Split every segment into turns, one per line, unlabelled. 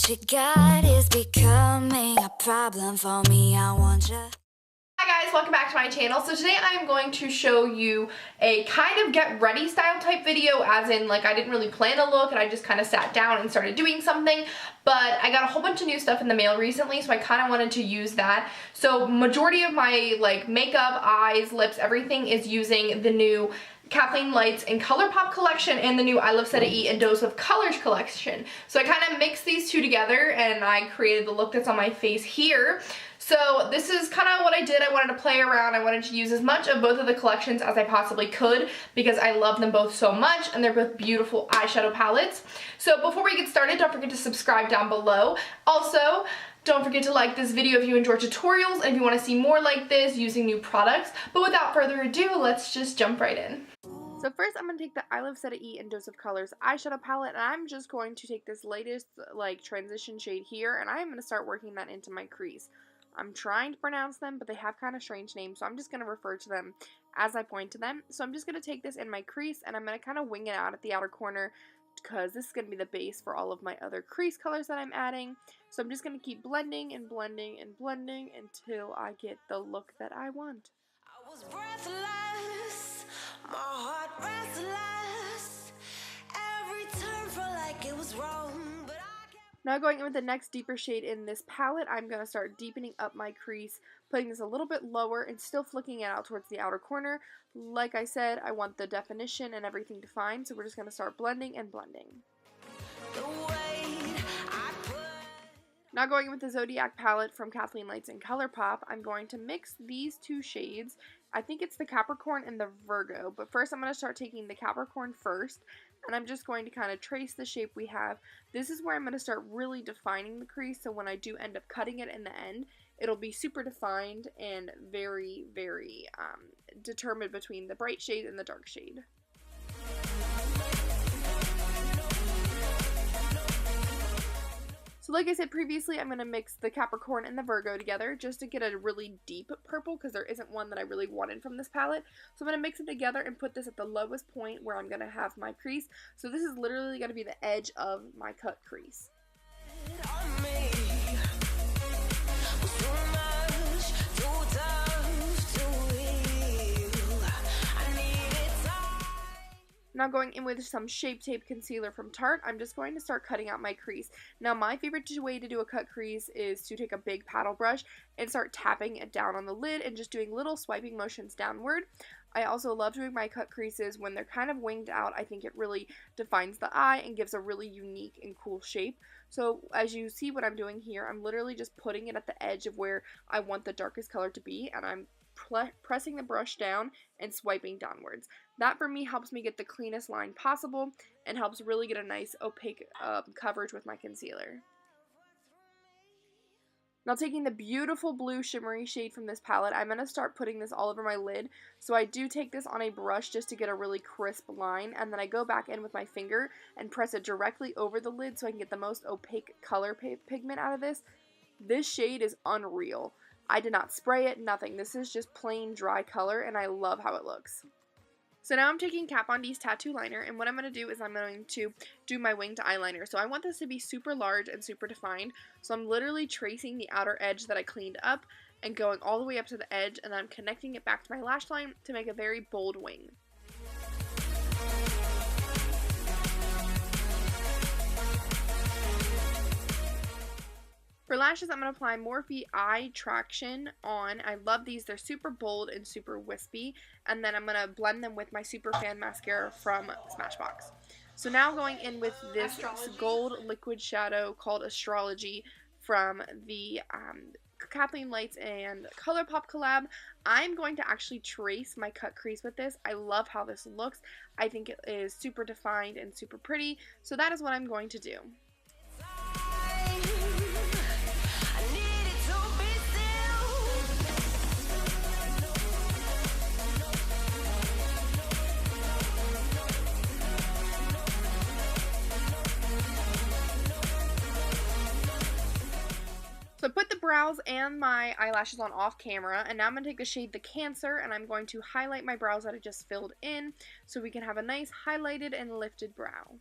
what you got is becoming a problem for me. I want you.
Hi guys, welcome back to my channel. So today I am going to show you a kind of get ready style type video, as in like I didn't really plan a look and I just kind of sat down and started doing something, but I got a whole bunch of new stuff in the mail recently, so I kind of wanted to use that. So majority of my like makeup, eyes, lips, everything is using the new Kathleen Lights and ColourPop collection and the new I Love City and Dose of Colors collection. So I kind of mixed these two together and I created the look that's on my face here. So this is kind of what I did. I wanted to play around. I wanted to use as much of both of the collections as I possibly could because I love them both so much and they're both beautiful eyeshadow palettes. So before we get started, don't forget to subscribe down below. Also, don't forget to like this video if you enjoy tutorials and if you want to see more like this using new products. But without further ado, let's just jump right in. So first I'm going to take the I Love City and Dose of Colors eyeshadow palette, and I'm just going to take this latest like transition shade here and I'm going to start working that into my crease. I'm trying to pronounce them, but they have kind of strange names, so I'm just going to refer to them as I point to them. So I'm just going to take this in my crease, and I'm going to kind of wing it out at the outer corner, because this is going to be the base for all of my other crease colors that I'm adding. So I'm just going to keep blending and blending and blending until I get the look that I want.
I was breathless, my heart restless, every turn felt like it was wrong.
Now going in with the next deeper shade in this palette, I'm going to start deepening up my crease, putting this a little bit lower and still flicking it out towards the outer corner. Like I said, I want the definition and everything defined, so we're just going to start blending and blending. Now going in with the Zodiac palette from Kathleen Lights and ColourPop, I'm going to mix these two shades. I think it's the Capricorn and the Virgo, but first I'm going to start taking the Capricorn first, and I'm just going to kind of trace the shape we have. This is where I'm going to start really defining the crease, so when I do end up cutting it in the end, it'll be super defined and very, very determined between the bright shade and the dark shade. So like I said previously, I'm going to mix the Capricorn and the Virgo together just to get a really deep purple, because there isn't one that I really wanted from this palette. So I'm going to mix it together and put this at the lowest point where I'm going to have my crease. So this is literally going to be the edge of my cut crease. Now going in with some Shape Tape Concealer from Tarte, I'm just going to start cutting out my crease. Now my favorite way to do a cut crease is to take a big paddle brush and start tapping it down on the lid and just doing little swiping motions downward. I also love doing my cut creases when they're kind of winged out. I think it really defines the eye and gives a really unique and cool shape. So as you see what I'm doing here, I'm literally just putting it at the edge of where I want the darkest color to be, and I'm pressing the brush down and swiping downwards. That for me helps me get the cleanest line possible and helps really get a nice opaque coverage with my concealer. Now taking the beautiful blue shimmery shade from this palette, I'm going to start putting this all over my lid. So I do take this on a brush just to get a really crisp line, and then I go back in with my finger and press it directly over the lid so I can get the most opaque color pigment out of this. This shade is unreal. I did not spray it, nothing. This is just plain dry color and I love how it looks. So now I'm taking Kat Von D's tattoo liner, and what I'm going to do is I'm going to do my winged eyeliner. So I want this to be super large and super defined. So I'm literally tracing the outer edge that I cleaned up and going all the way up to the edge, and then I'm connecting it back to my lash line to make a very bold wing. For lashes, I'm going to apply Morphe Eye Traction on. I love these. They're super bold and super wispy. And then I'm going to blend them with my Super Fan Mascara from Smashbox. So now going in with this gold liquid shadow called Astrology from the Kathleen Lights and ColourPop collab. I'm going to actually trace my cut crease with this. I love how this looks. I think it is super defined and super pretty. So that is what I'm going to do. So I put the brows and my eyelashes on off camera, and now I'm going to take the shade The Cancer, and I'm going to highlight my brows that I just filled in so we can have a nice highlighted and lifted brow.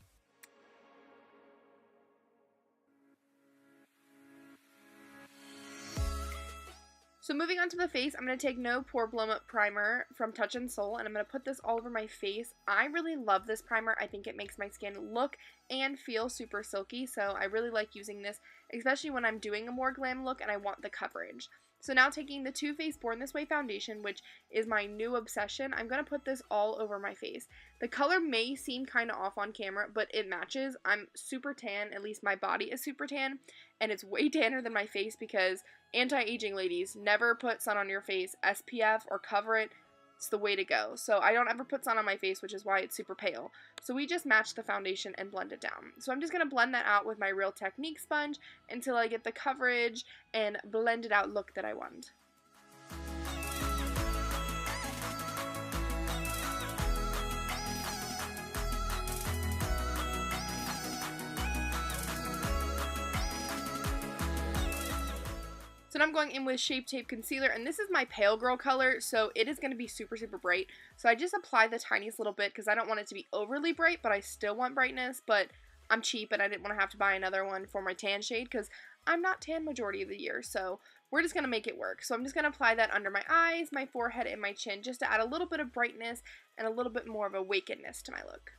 So moving on to the face, I'm going to take No Pore Blow Up Primer from Touch in Sol, and I'm going to put this all over my face. I really love this primer. I think it makes my skin look and feel super silky, so I really like using this, especially when I'm doing a more glam look and I want the coverage. So now taking the Too Faced Born This Way foundation, which is my new obsession, I'm going to put this all over my face. The color may seem kind of off on camera, but it matches. I'm super tan, at least my body is super tan, and it's way tanner than my face because anti-aging ladies, never put sun on your face, SPF, or cover it. It's the way to go. So I don't ever put sun on my face, which is why it's super pale. So we just match the foundation and blend it down. So I'm just going to blend that out with my Real Technique sponge until I get the coverage and blended out look that I want. So now I'm going in with Shape Tape Concealer, and this is my pale girl color, so it is going to be super, super bright. So I just apply the tiniest little bit because I don't want it to be overly bright, but I still want brightness, but I'm cheap and I didn't want to have to buy another one for my tan shade because I'm not tan majority of the year, so we're just going to make it work. So I'm just going to apply that under my eyes, my forehead, and my chin just to add a little bit of brightness and a little bit more of awakenedness to my look.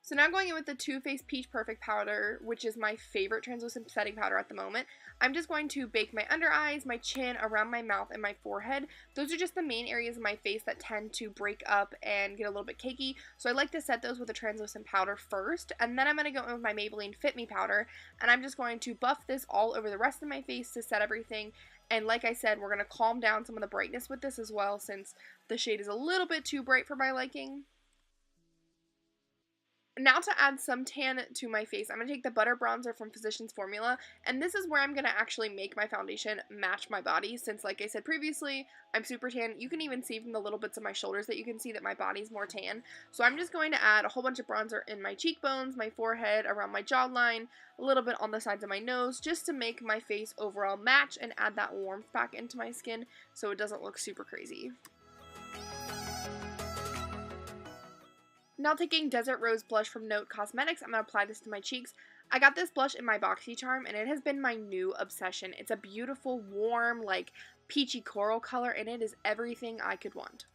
So now I'm going in with the Too Faced Peach Perfect Powder, which is my favorite translucent setting powder at the moment. I'm just going to bake my under eyes, my chin, around my mouth, and my forehead. Those are just the main areas of my face that tend to break up and get a little bit cakey. So I like to set those with a translucent powder first, and then I'm going to go in with my Maybelline Fit Me powder, and I'm just going to buff this all over the rest of my face to set everything. And like I said, we're going to calm down some of the brightness with this as well, since the shade is a little bit too bright for my liking. Now to add some tan to my face, I'm going to take the Butter Bronzer from Physicians Formula, and this is where I'm going to actually make my foundation match my body, since like I said previously, I'm super tan. You can even see from the little bits of my shoulders that you can see that my body's more tan. So I'm just going to add a whole bunch of bronzer in my cheekbones, my forehead, around my jawline, a little bit on the sides of my nose, just to make my face overall match and add that warmth back into my skin so it doesn't look super crazy. Now taking Desert Rose Blush from Note Cosmetics, I'm going to apply this to my cheeks. I got this blush in my BoxyCharm, and it has been my new obsession. It's a beautiful, warm, like, peachy coral color, and it is everything I could want.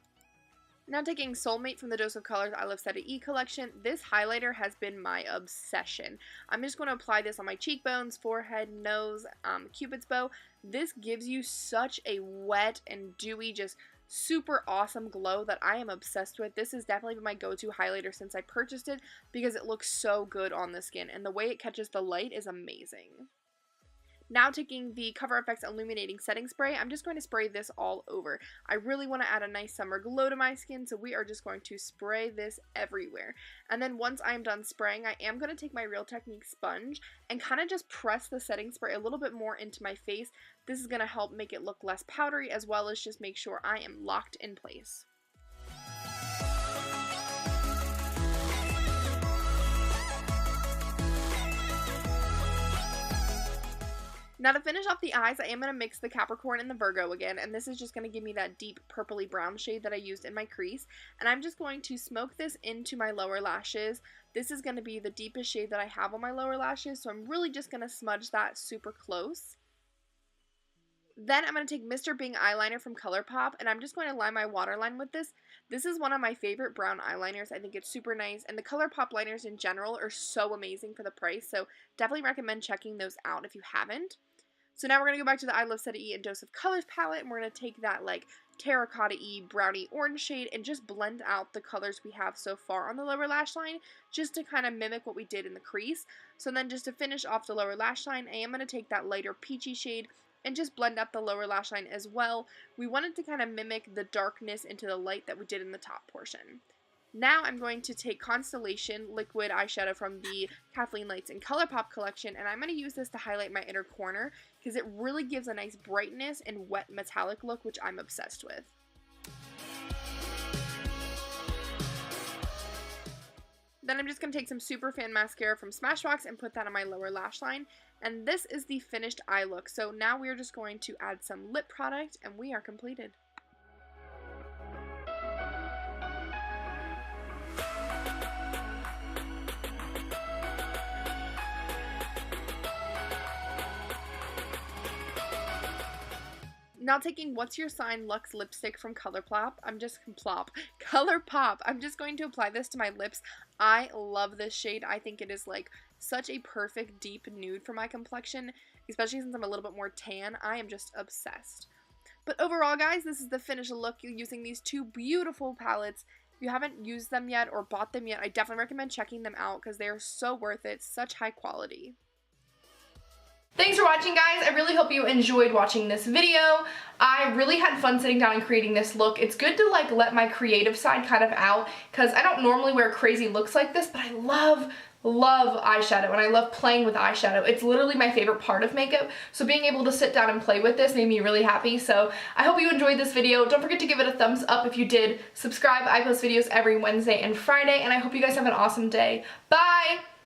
Now taking Soulmate from the Dose of Colors I Love Set E collection, this highlighter has been my obsession. I'm just going to apply this on my cheekbones, forehead, nose, Cupid's bow. This gives you such a wet and dewy, just super awesome glow that I am obsessed with. This has definitely been my go-to highlighter since I purchased it because it looks so good on the skin, and the way it catches the light is amazing. Now taking the Cover FX Illuminating Setting Spray, I'm just going to spray this all over. I really want to add a nice summer glow to my skin, so we are just going to spray this everywhere. And then once I'm done spraying, I am going to take my Real Technique sponge and kind of just press the setting spray a little bit more into my face. This is going to help make it look less powdery, as well as just make sure I am locked in place. Now to finish off the eyes, I am going to mix the Capricorn and the Virgo again, and this is just going to give me that deep purpley brown shade that I used in my crease. And I'm just going to smoke this into my lower lashes. This is going to be the deepest shade that I have on my lower lashes, so I'm really just going to smudge that super close. Then I'm going to take Mr. Bing eyeliner from ColourPop, and I'm just going to line my waterline with this. This is one of my favorite brown eyeliners. I think it's super nice, and the ColourPop liners in general are so amazing for the price, so definitely recommend checking those out if you haven't. So now we're going to go back to the I Love Set E and Dose of Colors palette, and we're going to take that like terracotta-y brownie orange shade and just blend out the colors we have so far on the lower lash line, just to kind of mimic what we did in the crease. So then just to finish off the lower lash line, I am going to take that lighter peachy shade and just blend up the lower lash line as well. We wanted to kind of mimic the darkness into the light that we did in the top portion. Now I'm going to take Constellation liquid eyeshadow from the Kathleen Lights and ColourPop collection, and I'm going to use this to highlight my inner corner because it really gives a nice brightness and wet metallic look, which I'm obsessed with. Then I'm just going to take some Super Fan Mascara from Smashbox and put that on my lower lash line. And this is the finished eye look. So now we are just going to add some lip product, and we are completed. Now taking What's Your Sign Luxe lipstick from ColourPop. ColourPop. I'm just going to apply this to my lips. I love this shade. I think it is like such a perfect deep nude for my complexion, especially since I'm a little bit more tan. I am just obsessed. But overall, guys, this is the finished look using these two beautiful palettes. If you haven't used them yet or bought them yet, I definitely recommend checking them out because they are so worth it. Such high quality. Thanks for watching, guys. I really hope you enjoyed watching this video. I really had fun sitting down and creating this look. It's good to like let my creative side kind of out because I don't normally wear crazy looks like this, but I love eyeshadow and I love playing with eyeshadow. It's literally my favorite part of makeup, so being able to sit down and play with this made me really happy. So I hope you enjoyed this video. Don't forget to give it a thumbs up if you did. Subscribe. I post videos every Wednesday and Friday, and I hope you guys have an awesome day. Bye!